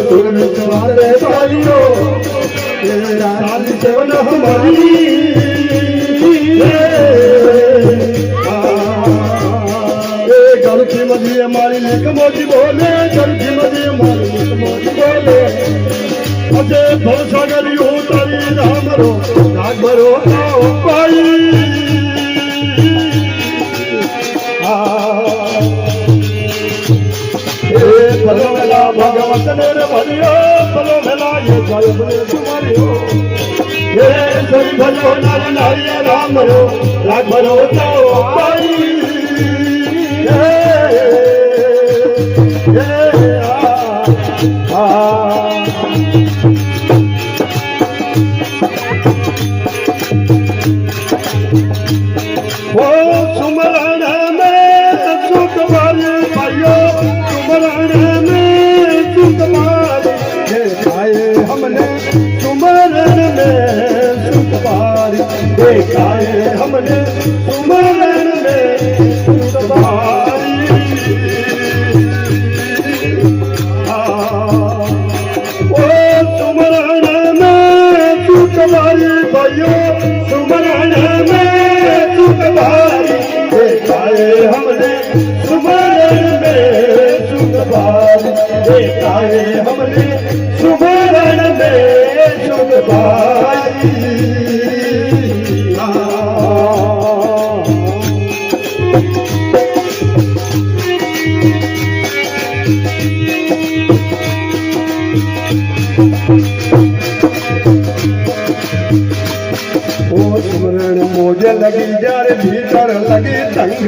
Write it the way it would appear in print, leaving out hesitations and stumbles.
तुम्हारे भाइयों सारी सेवन हमारी गलती मजी हमारी लिख मोजी बोले गलती मजी हमारी लिख मोजी बोले अजय भरोसा करी हो तारी राम रो राग भरो पाई भलो मेला भगवत ने भरियो भलो मेला ये जय बोले तुम्हारी हो ये सभी भजो नारी नारी राम रो राग भरो पाई सुमरण में सुख वाले भाइयों सुमरण में सुख वाले देखाए हमने सुमरण में सुख वाले देखाए हमने सुमरण में सुख वाली सुमरण में सुख वाली भाइयों सुमरण में सुखबारी देखाए हमने सुमरण में सुखबारी देखाए हमने सुमरण में सुखबारी सुमरण मोजे लगी जार भीतर लगी तंग